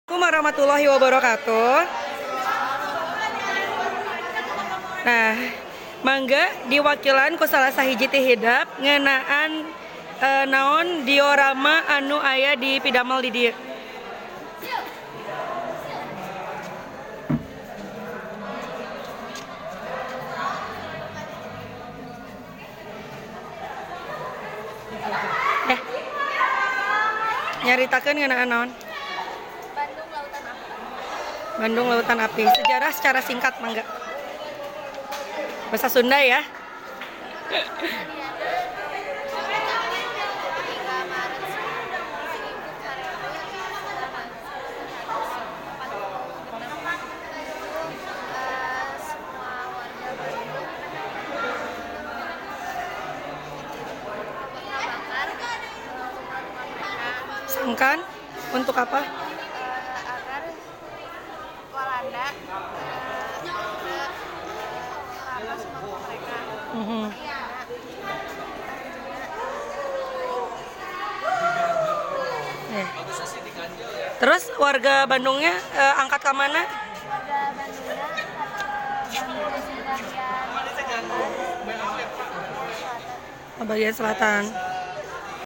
Assalamualaikum warahmatullahi wabarakatuh. Nah, mangga diwakilan ku salah sahiji ti hidap ngeunaan naon diorama anu aya di pidamel di dieu. Nyaritakeun ngeunaan naon? Bandung Lautan Api. Sejarah secara singkat mangga. Bahasa Sunda ya. Sangkan untuk apa? Agar Walanda merampas semua mereka. Terus warga Bandungnya angkat ke mana? Warga Bandungnya Bagian selatan.